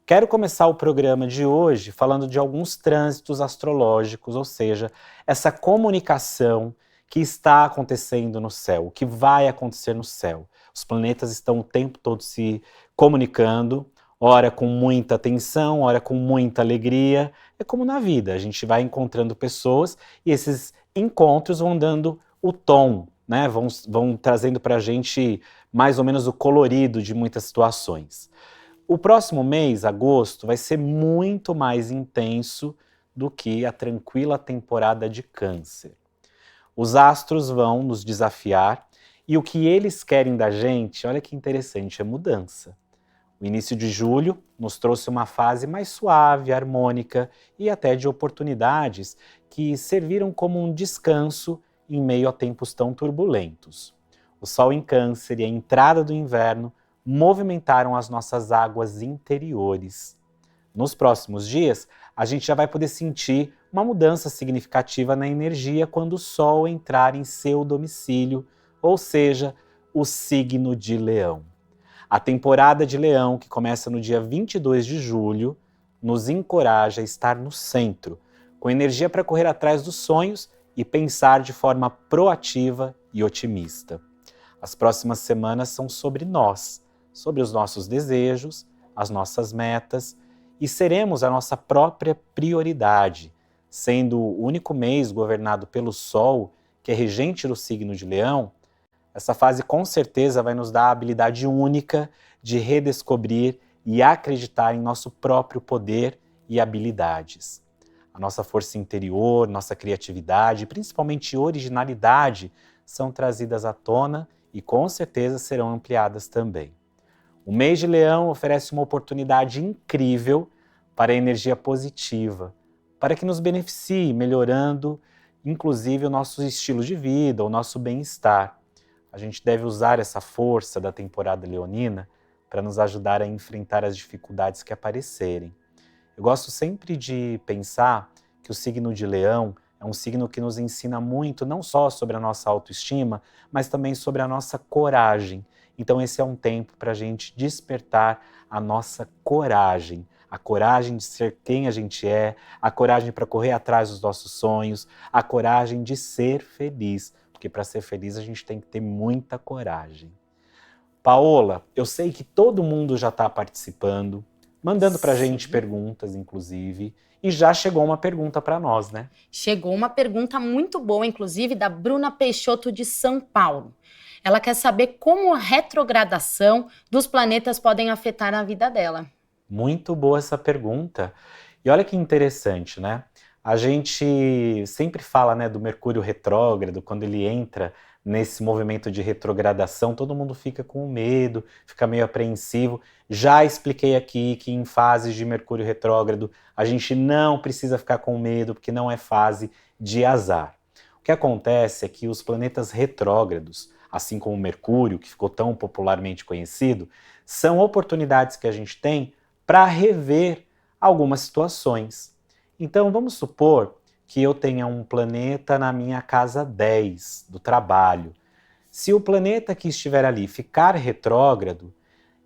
Quero começar o programa de hoje falando de alguns trânsitos astrológicos, ou seja, essa comunicação que está acontecendo no céu, o que vai acontecer no céu. Os planetas estão o tempo todo se comunicando, ora com muita tensão, ora com muita alegria. É como na vida, a gente vai encontrando pessoas e esses encontros vão dando o tom, né? Vão trazendo para a gente mais ou menos o colorido de muitas situações. O próximo mês, agosto, vai ser muito mais intenso do que a tranquila temporada de Câncer. Os astros vão nos desafiar e o que eles querem da gente, olha que interessante, é mudança. O início de julho nos trouxe uma fase mais suave, harmônica e até de oportunidades que serviram como um descanso em meio a tempos tão turbulentos. O Sol em Câncer e a entrada do inverno movimentaram as nossas águas interiores. Nos próximos dias, a gente já vai poder sentir uma mudança significativa na energia quando o Sol entrar em seu domicílio, ou seja, o signo de Leão. A temporada de Leão, que começa no dia 22 de julho, nos encoraja a estar no centro, com energia para correr atrás dos sonhos e pensar de forma proativa e otimista. As próximas semanas são sobre nós, sobre os nossos desejos, as nossas metas, e seremos a nossa própria prioridade, sendo o único mês governado pelo Sol, que é regente do signo de Leão. Essa fase com certeza vai nos dar a habilidade única de redescobrir e acreditar em nosso próprio poder e habilidades. A nossa força interior, nossa criatividade e principalmente originalidade são trazidas à tona e com certeza serão ampliadas também. O mês de Leão oferece uma oportunidade incrível para a energia positiva, para que nos beneficie, melhorando inclusive o nosso estilo de vida, o nosso bem-estar. A gente deve usar essa força da temporada leonina para nos ajudar a enfrentar as dificuldades que aparecerem. Eu gosto sempre de pensar que o signo de Leão é um signo que nos ensina muito, não só sobre a nossa autoestima, mas também sobre a nossa coragem. Então esse é um tempo para a gente despertar a nossa coragem, a coragem de ser quem a gente é, a coragem para correr atrás dos nossos sonhos, a coragem de ser feliz, porque para ser feliz a gente tem que ter muita coragem. Paola, eu sei que todo mundo já está participando, mandando para a gente Sim. perguntas, inclusive, e já chegou uma pergunta para nós, né? Chegou uma pergunta muito boa, inclusive, da Bruna Peixoto de São Paulo. Ela quer saber como a retrogradação dos planetas podem afetar a vida dela. Muito boa essa pergunta. E olha que interessante, né? A gente sempre fala, né, do Mercúrio retrógrado, quando ele entra nesse movimento de retrogradação, todo mundo fica com medo, fica meio apreensivo. Já expliquei aqui que em fases de Mercúrio retrógrado a gente não precisa ficar com medo, porque não é fase de azar. O que acontece é que os planetas retrógrados, assim como o Mercúrio, que ficou tão popularmente conhecido, são oportunidades que a gente tem para rever algumas situações. Então vamos supor que eu tenha um planeta na minha casa 10 do trabalho. Se o planeta que estiver ali ficar retrógrado,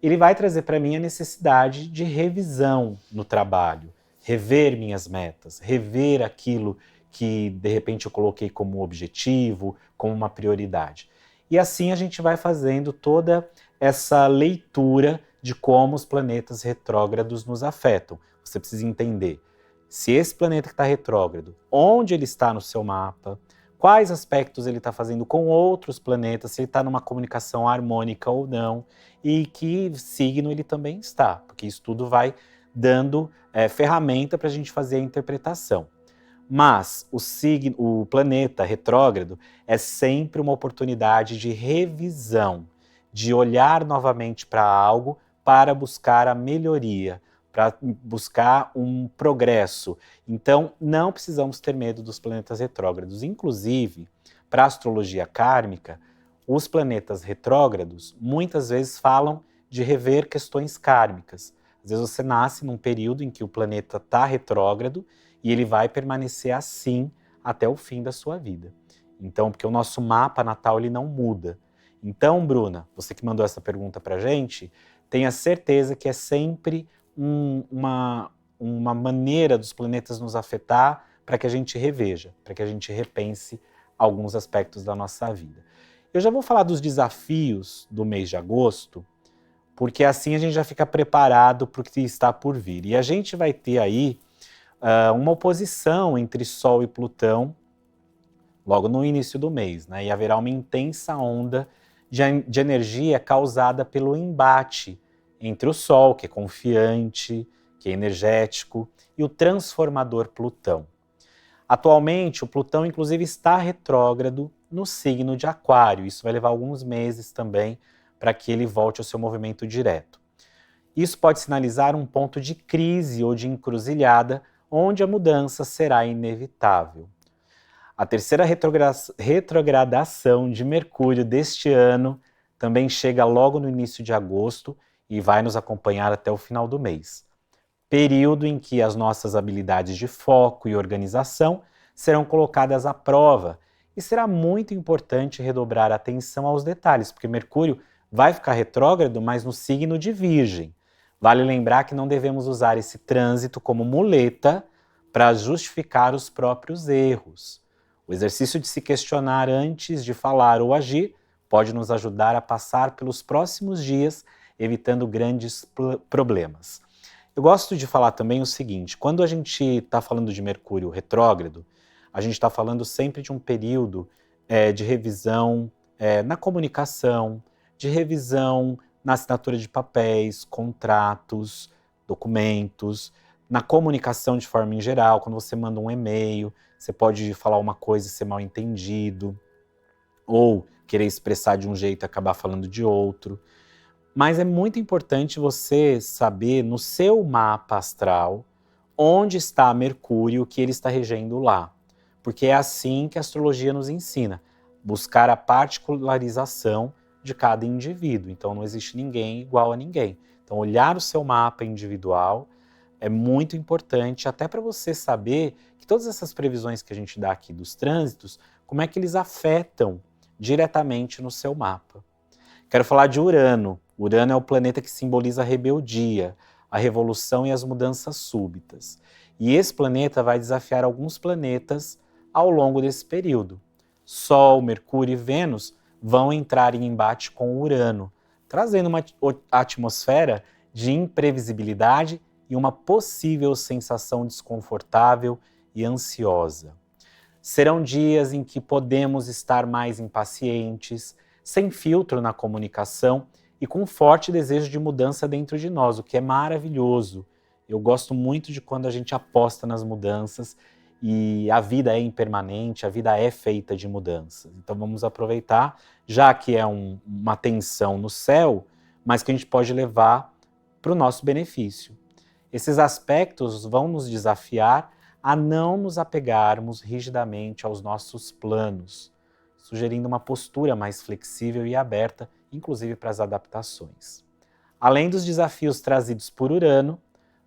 ele vai trazer para mim a necessidade de revisão no trabalho, rever minhas metas, rever aquilo que de repente eu coloquei como objetivo, como uma prioridade. E assim a gente vai fazendo toda essa leitura de como os planetas retrógrados nos afetam. Você precisa entender se esse planeta que está retrógrado, onde ele está no seu mapa, quais aspectos ele está fazendo com outros planetas, se ele está numa comunicação harmônica ou não, e que signo ele também está, porque isso tudo vai dando ferramenta para a gente fazer a interpretação. Mas o planeta retrógrado é sempre uma oportunidade de revisão, de olhar novamente para algo para buscar a melhoria, para buscar um progresso. Então, não precisamos ter medo dos planetas retrógrados. Inclusive, para a astrologia kármica, os planetas retrógrados muitas vezes falam de rever questões kármicas. Às vezes você nasce num período em que o planeta está retrógrado e ele vai permanecer assim até o fim da sua vida. Então, porque o nosso mapa natal ele não muda. Então, Bruna, você que mandou essa pergunta pra gente, tenha certeza que é sempre uma maneira dos planetas nos afetar para que a gente reveja, para que a gente repense alguns aspectos da nossa vida. Eu já vou falar dos desafios do mês de agosto, porque assim a gente já fica preparado para o que está por vir. E a gente vai ter aí uma oposição entre Sol e Plutão logo no início do mês, né? E haverá uma intensa onda de energia causada pelo embate entre o Sol, que é confiante, que é energético, e o transformador Plutão. Atualmente, o Plutão, inclusive, está retrógrado no signo de Aquário. Isso vai levar alguns meses também para que ele volte ao seu movimento direto. Isso pode sinalizar um ponto de crise ou de encruzilhada, onde a mudança será inevitável. A terceira retrogradação de Mercúrio deste ano também chega logo no início de agosto e vai nos acompanhar até o final do mês. Período em que as nossas habilidades de foco e organização serão colocadas à prova. E será muito importante redobrar a atenção aos detalhes, porque Mercúrio vai ficar retrógrado, mas no signo de Virgem. Vale lembrar que não devemos usar esse trânsito como muleta para justificar os próprios erros. O exercício de se questionar antes de falar ou agir pode nos ajudar a passar pelos próximos dias, evitando grandes problemas. Eu gosto de falar também o seguinte, quando a gente está falando de Mercúrio retrógrado, a gente está falando sempre de um período de revisão na comunicação, de revisão na assinatura de papéis, contratos, documentos, na comunicação de forma em geral. Quando você manda um e-mail, você pode falar uma coisa e ser mal entendido, ou querer expressar de um jeito e acabar falando de outro. Mas é muito importante você saber no seu mapa astral onde está Mercúrio, o que ele está regendo lá. Porque é assim que a astrologia nos ensina, buscar a particularização de cada indivíduo. Então não existe ninguém igual a ninguém. Então olhar o seu mapa individual é muito importante, até para você saber que todas essas previsões que a gente dá aqui dos trânsitos, como é que eles afetam diretamente no seu mapa. Quero falar de Urano. Urano é o planeta que simboliza a rebeldia, a revolução e as mudanças súbitas. E esse planeta vai desafiar alguns planetas ao longo desse período. Sol, Mercúrio e Vênus vão entrar em embate com Urano, trazendo uma atmosfera de imprevisibilidade e uma possível sensação desconfortável e ansiosa. Serão dias em que podemos estar mais impacientes, sem filtro na comunicação e com um forte desejo de mudança dentro de nós, o que é maravilhoso. Eu gosto muito de quando a gente aposta nas mudanças e a vida é impermanente, a vida é feita de mudanças. Então vamos aproveitar, já que é uma tensão no céu, mas que a gente pode levar para o nosso benefício. Esses aspectos vão nos desafiar a não nos apegarmos rigidamente aos nossos planos, sugerindo uma postura mais flexível e aberta, inclusive para as adaptações. Além dos desafios trazidos por Urano,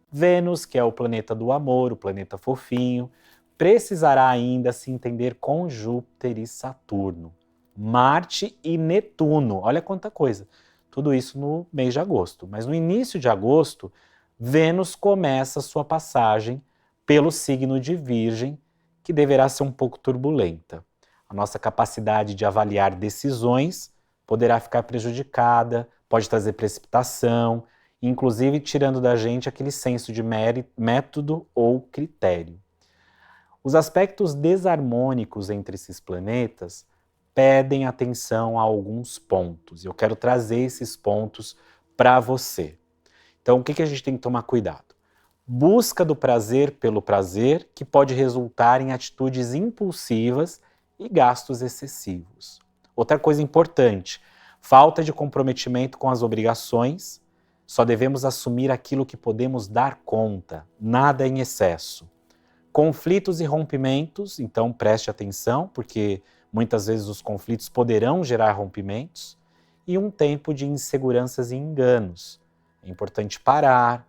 Vênus, que é o planeta do amor, o planeta fofinho, precisará ainda se entender com Júpiter e Saturno, Marte e Netuno. Olha quanta coisa. Tudo isso no mês de agosto. Mas no início de agosto, Vênus começa sua passagem pelo signo de Virgem, que deverá ser um pouco turbulenta. A nossa capacidade de avaliar decisões poderá ficar prejudicada, pode trazer precipitação, inclusive tirando da gente aquele senso de método ou critério. Os aspectos desarmônicos entre esses planetas pedem atenção a alguns pontos. Eu quero trazer esses pontos para você. Então, o que a gente tem que tomar cuidado? Busca do prazer pelo prazer, que pode resultar em atitudes impulsivas e gastos excessivos. Outra coisa importante, falta de comprometimento com as obrigações. Só devemos assumir aquilo que podemos dar conta, nada em excesso. Conflitos e rompimentos, então preste atenção, porque muitas vezes os conflitos poderão gerar rompimentos. E um tempo de inseguranças e enganos. É importante parar,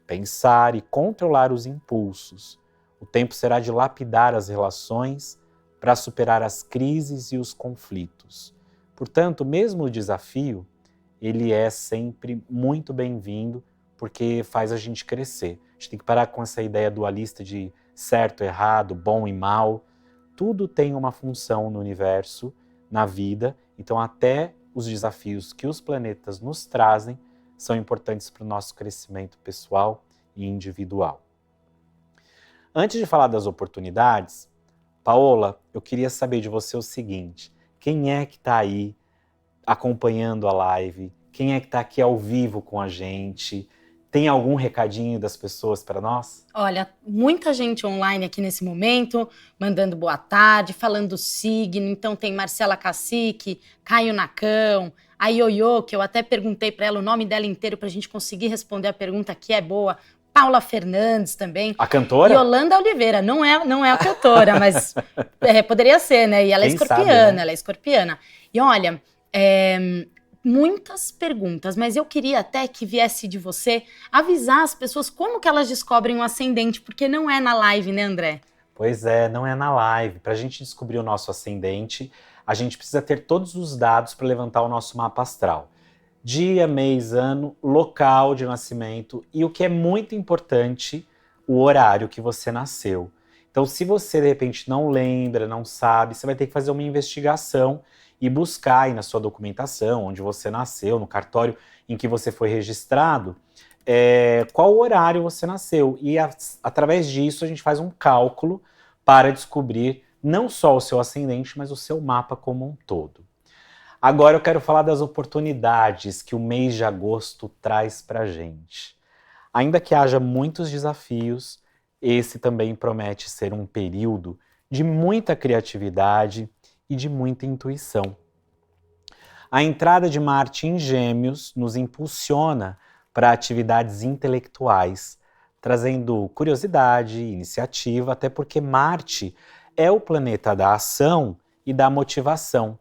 pensar e controlar os impulsos. O tempo será de lapidar as relações para superar as crises e os conflitos. Portanto, mesmo o desafio, ele é sempre muito bem-vindo porque faz a gente crescer. A gente tem que parar com essa ideia dualista de certo, errado, bom e mal. Tudo tem uma função no universo, na vida, então até os desafios que os planetas nos trazem são importantes para o nosso crescimento pessoal e individual. Antes de falar das oportunidades, Paola, eu queria saber de você o seguinte: quem é que está aí acompanhando a live? Quem é que está aqui ao vivo com a gente? Tem algum recadinho das pessoas para nós? Olha, muita gente online aqui nesse momento, mandando boa tarde, falando signo. Então tem Marcela Cacique, Caio Nacão, a Ioiô, que eu até perguntei para ela o nome dela inteiro para a gente conseguir responder a pergunta que é boa. Paula Fernandes também. A cantora? Yolanda Oliveira, não é a cantora, mas poderia ser, né? E ela é escorpiana, sabe, né? ela é escorpiana. E olha, muitas perguntas, mas eu queria até que viesse de você avisar as pessoas como que elas descobrem o ascendente, porque não é na live, né, André? Pois é, não é na live. Para a gente descobrir o nosso ascendente, a gente precisa ter todos os dados para levantar o nosso mapa astral. Dia, mês, ano, local de nascimento e, o que é muito importante, o horário que você nasceu. Então, se você de repente não lembra, não sabe, você vai ter que fazer uma investigação e buscar aí na sua documentação, onde você nasceu, no cartório em que você foi registrado, qual horário você nasceu. E através disso a gente faz um cálculo para descobrir não só o seu ascendente, mas o seu mapa como um todo. Agora eu quero falar das oportunidades que o mês de agosto traz pra gente. Ainda que haja muitos desafios, esse também promete ser um período de muita criatividade e de muita intuição. A entrada de Marte em Gêmeos nos impulsiona para atividades intelectuais, trazendo curiosidade, iniciativa, até porque Marte é o planeta da ação e da motivação.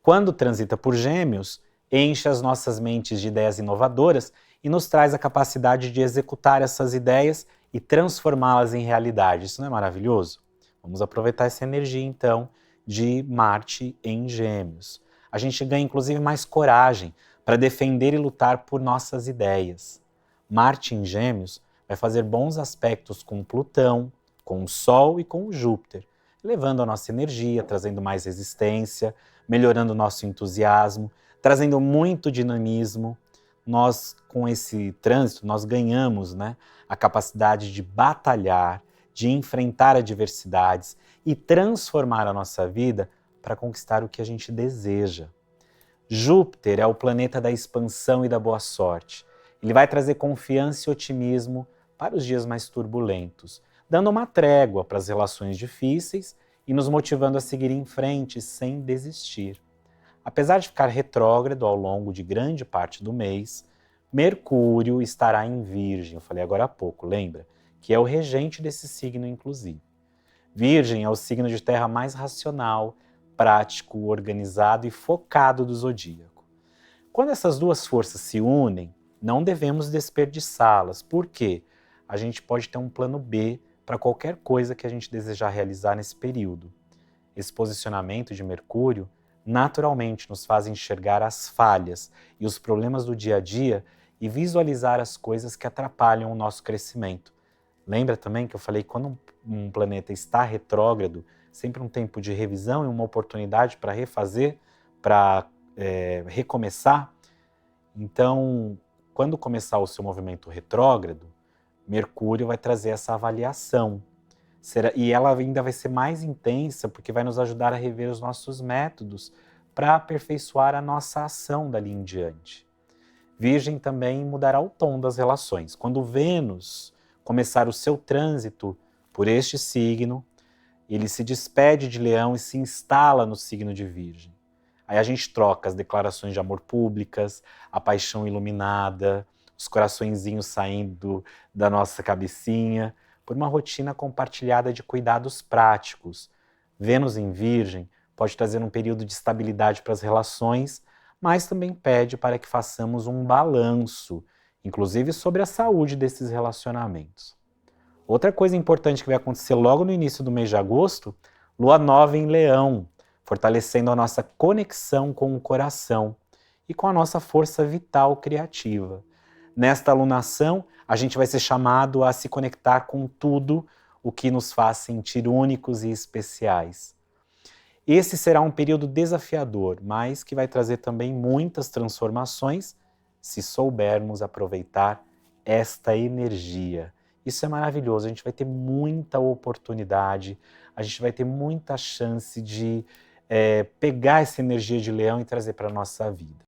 Quando transita por Gêmeos, enche as nossas mentes de ideias inovadoras e nos traz a capacidade de executar essas ideias e transformá-las em realidade. Isso não é maravilhoso? Vamos aproveitar essa energia, então, de Marte em Gêmeos. A gente ganha, inclusive, mais coragem para defender e lutar por nossas ideias. Marte em Gêmeos vai fazer bons aspectos com Plutão, com o Sol e com o Júpiter, elevando a nossa energia, trazendo mais resistência, melhorando o nosso entusiasmo, trazendo muito dinamismo. Nós, com esse trânsito, nós ganhamos, né, a capacidade de batalhar, de enfrentar adversidades e transformar a nossa vida para conquistar o que a gente deseja. Júpiter é o planeta da expansão e da boa sorte. Ele vai trazer confiança e otimismo para os dias mais turbulentos, dando uma trégua para as relações difíceis e nos motivando a seguir em frente sem desistir. Apesar de ficar retrógrado ao longo de grande parte do mês, Mercúrio estará em Virgem, eu falei agora há pouco, lembra? Que é o regente desse signo, inclusive. Virgem é o signo de terra mais racional, prático, organizado e focado do zodíaco. Quando essas duas forças se unem, não devemos desperdiçá-las. Por quê? A gente pode ter um plano B para qualquer coisa que a gente desejar realizar nesse período. Esse posicionamento de Mercúrio naturalmente nos faz enxergar as falhas e os problemas do dia a dia e visualizar as coisas que atrapalham o nosso crescimento. Lembra também que eu falei que quando um planeta está retrógrado, sempre um tempo de revisão e uma oportunidade para refazer, para recomeçar? Então, quando começar o seu movimento retrógrado, Mercúrio vai trazer essa avaliação. E ela ainda vai ser mais intensa porque vai nos ajudar a rever os nossos métodos para aperfeiçoar a nossa ação dali em diante. Virgem também mudará o tom das relações. Quando Vênus começar o seu trânsito por este signo, ele se despede de Leão e se instala no signo de Virgem. Aí a gente troca as declarações de amor públicas, a paixão iluminada, os coraçõezinhos saindo da nossa cabecinha, por uma rotina compartilhada de cuidados práticos. Vênus em Virgem pode trazer um período de estabilidade para as relações, mas também pede para que façamos um balanço, inclusive sobre a saúde desses relacionamentos. Outra coisa importante que vai acontecer logo no início do mês de agosto, Lua Nova em Leão, fortalecendo a nossa conexão com o coração e com a nossa força vital criativa. Nesta alunação, a gente vai ser chamado a se conectar com tudo o que nos faz sentir únicos e especiais. Esse será um período desafiador, mas que vai trazer também muitas transformações se soubermos aproveitar esta energia. Isso é maravilhoso, a gente vai ter muita oportunidade, a gente vai ter muita chance de pegar essa energia de leão e trazer para a nossa vida.